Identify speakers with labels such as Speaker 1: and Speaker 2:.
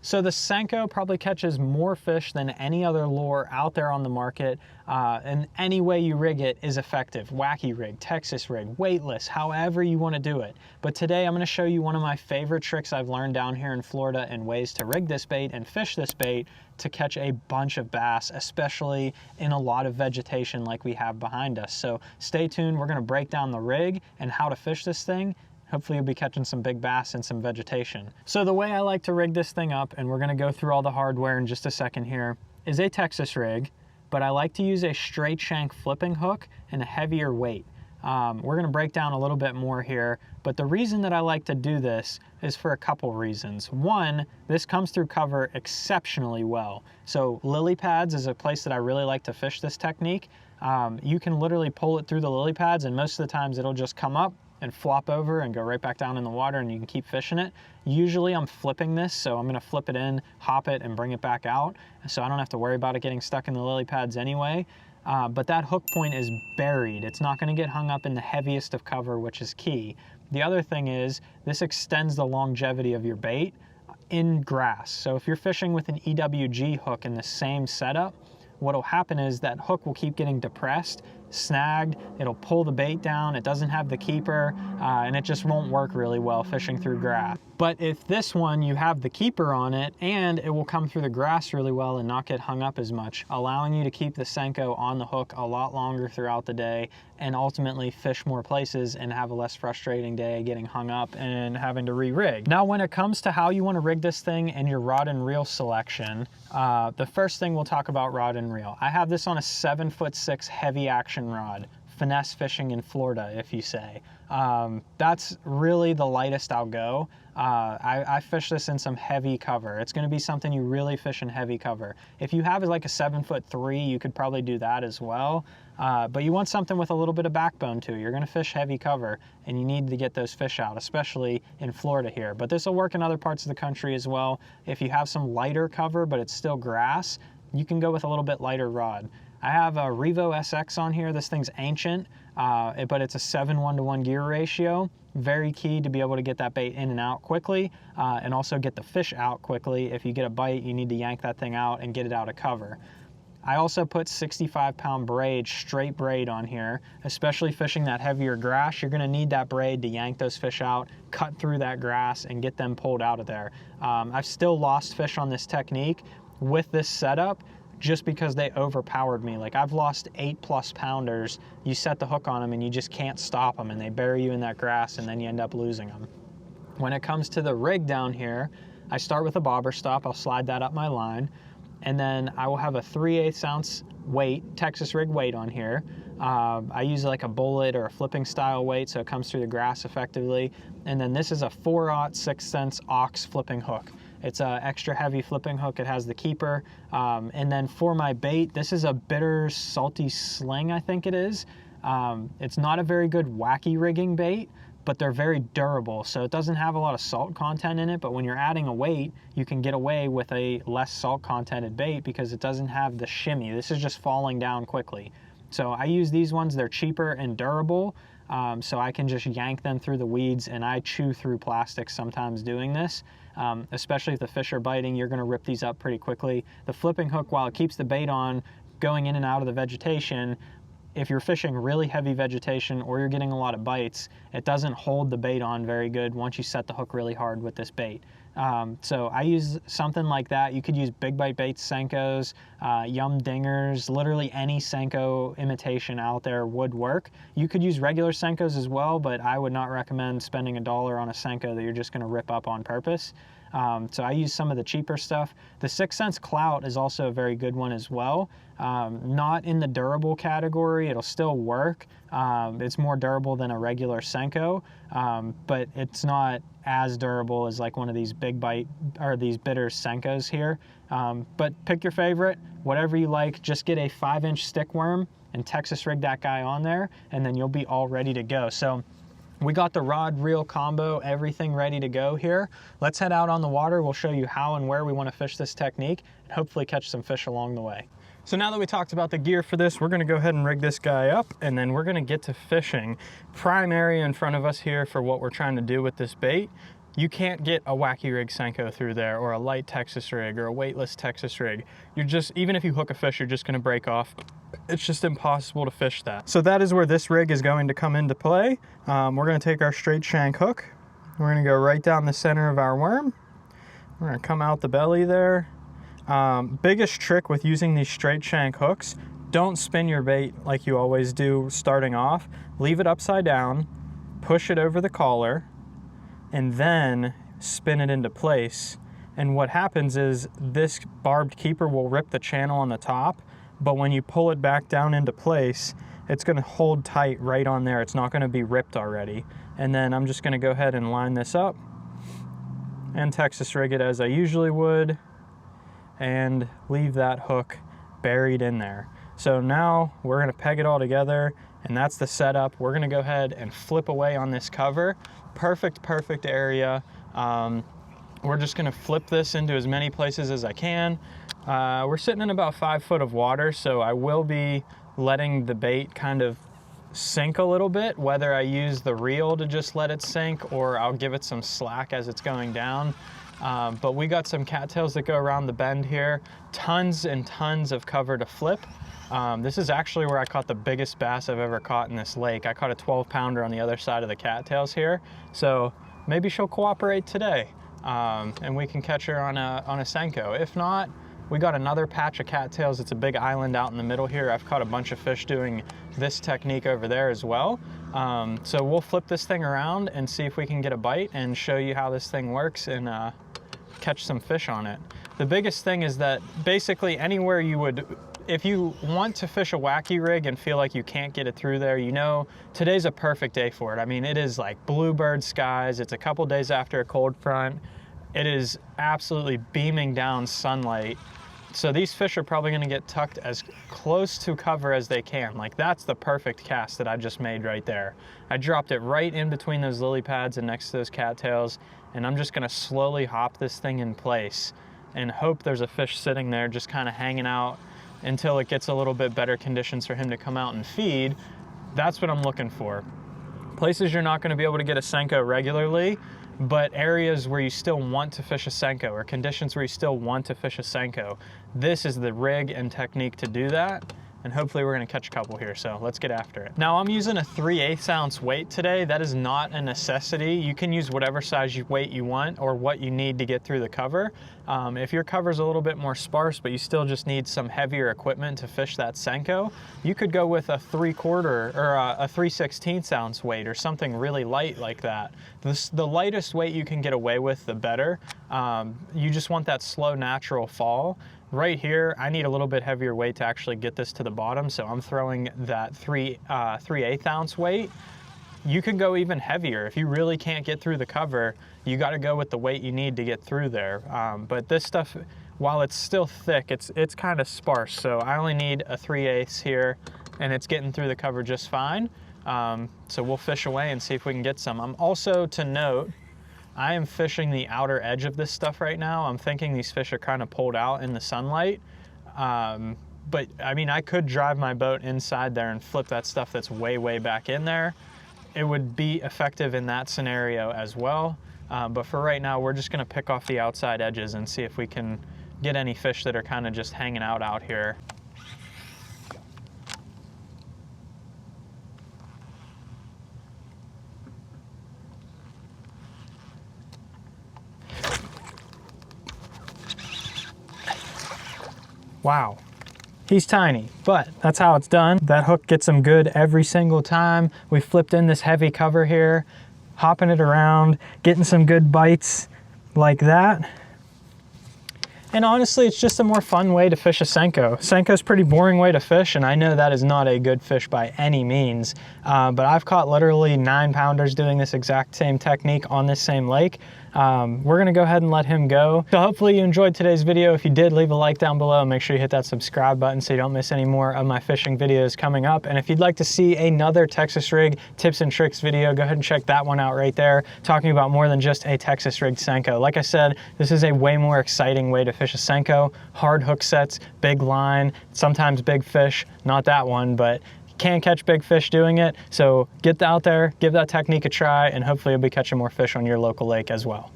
Speaker 1: So the Senko probably catches more fish than any other lure out there on the market, and any way you rig it is effective. Wacky rig, Texas rig, weightless, however you want to do it. But today I'm going to show you one of my favorite tricks I've learned down here in Florida and ways to rig this bait and fish this bait to catch a bunch of bass, especially in a lot of vegetation like we have behind us. So stay tuned, we're going to break down the rig and how to fish this thing. Hopefully you'll be catching some big bass and some vegetation. So the way I like to rig this thing up, and we're gonna go through all the hardware in just a second here, is a Texas rig, but I like to use a straight shank flipping hook and a heavier weight. We're gonna break down a little bit more here, but the reason that I like to do this is for a couple reasons. One, this comes through cover exceptionally well. So lily pads is a place that I really like to fish this technique. You can literally pull it through the lily pads, and most of the times it'll just come up and flop over and go right back down in the water, and you can keep fishing it. Usually I'm flipping this, so I'm gonna flip it in, hop it, and bring it back out, so I don't have to worry about it getting stuck in the lily pads anyway. But that hook point is buried. It's not gonna get hung up in the heaviest of cover, which is key. The other thing is, this extends the longevity of your bait in grass. So if you're fishing with an EWG hook in the same setup, what'll happen is that hook will keep getting depressed, snagged, it'll pull the bait down, it doesn't have the keeper, and it just won't work really well fishing through grass. But if this one, you have the keeper on it, and it will come through the grass really well and not get hung up as much, allowing you to keep the Senko on the hook a lot longer throughout the day and ultimately fish more places and have a less frustrating day getting hung up and having to re-rig. Now, when it comes to how you want to rig this thing and your rod and reel selection, the first thing we'll talk about rod and reel. I have this on a 7'6" heavy action rod, finesse fishing in Florida, if you say. That's really the lightest I'll go. I fish this in some heavy cover. It's gonna be something you really fish in heavy cover. If you have like a 7'3", you could probably do that as well. But you want something with a little bit of backbone too. You're gonna fish heavy cover and you need to get those fish out, especially in Florida here. But this will work in other parts of the country as well. If you have some lighter cover, but it's still grass, you can go with a little bit lighter rod. I have a Revo SX on here. This thing's ancient, but it's a 7:1 gear ratio. Very key to be able to get that bait in and out quickly, and also get the fish out quickly. If you get a bite, you need to yank that thing out and get it out of cover. I also put 65-pound braid, straight braid on here, especially fishing that heavier grass. You're gonna need that braid to yank those fish out, cut through that grass, and get them pulled out of there. I've still lost fish on this technique with this setup, just because they overpowered me. Like, I've lost 8+ pounders. You set the hook on them and you just can't stop them, and they bury you in that grass, and then you end up losing them. When it comes to the rig down here, I start with a bobber stop. I'll slide that up my line, and then I will have a 3/8 ounce weight, Texas rig weight on here. I use like a bullet or a flipping style weight, so it comes through the grass effectively. And then this is a 4/0 6" ox flipping hook. It's a extra heavy flipping hook. It has the keeper. And then for my bait, this is a bitter salty sling, I think it is. It's not a very good wacky rigging bait, but they're very durable. So it doesn't have a lot of salt content in it, but when you're adding a weight, you can get away with a less salt contented bait because it doesn't have the shimmy. This is just falling down quickly. So I use these ones. They're cheaper and durable. So I can just yank them through the weeds, and I chew through plastic sometimes doing this. Especially if the fish are biting, you're gonna rip these up pretty quickly. The flipping hook, while it keeps the bait on, going in and out of the vegetation, if you're fishing really heavy vegetation or you're getting a lot of bites, it doesn't hold the bait on very good once you set the hook really hard with this bait. So I use something like that. You could use big bite baits, Senkos, Yum Dingers, literally any Senko imitation out there would work. You could use regular Senkos as well, but I would not recommend spending $1 on a Senko that you're just gonna rip up on purpose. So I use some of the cheaper stuff. The 6" Clout is also a very good one as well. Not in the durable category, it'll still work. It's more durable than a regular Senko, but it's not as durable as like one of these big bite or these bitter Senkos here. But pick your favorite, whatever you like. Just get a 5" stick worm and Texas rig that guy on there, and then you'll be all ready to go. So we got the rod reel combo, everything ready to go here. Let's head out on the water. We'll show you how and where we want to fish this technique and hopefully catch some fish along the way. So now that we talked about the gear for this, we're gonna go ahead and rig this guy up, and then we're gonna get to fishing. Prime area in front of us here for what we're trying to do with this bait. you can't get a wacky rig Senko through there, or a light Texas rig, or a weightless Texas rig. You're just, even if you hook a fish, you're just gonna break off. It's just impossible to fish that. So that is where this rig is going to come into play. We're gonna take our straight shank hook. We're gonna go right down the center of our worm. We're gonna come out the belly there. Biggest trick with using these straight shank hooks, don't spin your bait like you always do starting off. Leave it upside down, push it over the collar, and then spin it into place. And what happens is this barbed keeper will rip the channel on the top, but when you pull it back down into place, it's gonna hold tight right on there. It's not gonna be ripped already. And then I'm just gonna go ahead and line this up and Texas rig it as I usually would, and leave that hook buried in there. So now we're gonna peg it all together, and that's the setup. We're gonna go ahead and flip away on this cover. Perfect area. We're just gonna flip this into as many places as I can. We're sitting in about 5 foot of water, so I will be letting the bait kind of sink a little bit, whether I use the reel to just let it sink, or I'll give it some slack as it's going down. But we got some cattails that go around the bend here, tons and tons of cover to flip. This is actually where I caught the biggest bass I've ever caught in this lake. I caught a 12-pounder on the other side of the cattails here, so maybe she'll cooperate today, and we can catch her on a Senko. If not, we got another patch of cattails. It's a big island out in the middle here. I've caught a bunch of fish doing this technique over there as well. So we'll flip this thing around and see if we can get a bite and show you how this thing works and catch some fish on it. The biggest thing is that basically anywhere you would, if you want to fish a wacky rig and feel like you can't get it through there, you know, today's a perfect day for it. I mean, it is like bluebird skies. It's a couple days after a cold front. It is absolutely beaming down sunlight. So these fish are probably gonna get tucked as close to cover as they can. Like, that's the perfect cast that I just made right there. I dropped it right in between those lily pads and next to those cattails, and I'm just gonna slowly hop this thing in place and hope there's a fish sitting there just kind of hanging out until it gets a little bit better conditions for him to come out and feed. That's what I'm looking for. Places you're not gonna be able to get a Senko regularly, but areas where you still want to fish a Senko, or conditions where you still want to fish a Senko, this is the rig and technique to do that. And hopefully we're gonna catch a couple here, so let's get after it. Now, I'm using a 3/8 ounce weight today. That is not a necessity. You can use whatever size weight you want or what you need to get through the cover. If your cover's a little bit more sparse, but you still just need some heavier equipment to fish that Senko, you could go with a 3/4 or a 3/16 ounce weight, or something really light like that. The lightest weight you can get away with, the better. You just want that slow, natural fall. Right here, I need a little bit heavier weight to actually get this to the bottom, so I'm throwing that 3/8 ounce weight. You can go even heavier. If you really can't get through the cover, you gotta go with the weight you need to get through there. But this stuff, while it's still thick, it's kind of sparse, so I only need a 3/8 here, and it's getting through the cover just fine. So we'll fish away and see if we can get some. I'm also, to note, I am fishing the outer edge of this stuff right now. I'm thinking these fish are kind of pulled out in the sunlight. But I mean, I could drive my boat inside there and flip that stuff that's way back in there. It would be effective in that scenario as well. But for right now, we're just gonna pick off the outside edges and see if we can get any fish that are kind of just hanging out here. Wow, he's tiny, but that's how it's done. That hook gets him good every single time. We flipped in this heavy cover here, hopping it around, getting some good bites like that. And honestly, it's just a more fun way to fish a Senko. Senko's a pretty boring way to fish, and I know that is not a good fish by any means, but I've caught literally 9-pounders doing this exact same technique on this same lake. We're gonna go ahead and let him go. So hopefully you enjoyed today's video. If you did, leave a like down below and make sure you hit that subscribe button so you don't miss any more of my fishing videos coming up. And if you'd like to see another Texas rig tips and tricks video, go ahead and check that one out right there, talking about more than just a Texas rigged Senko. Like I said, this is a way more exciting way to fish a Senko. Hard hook sets, big line, sometimes big fish, not that one, but can catch big fish doing it. So get out there, give that technique a try, and hopefully you'll be catching more fish on your local lake as well.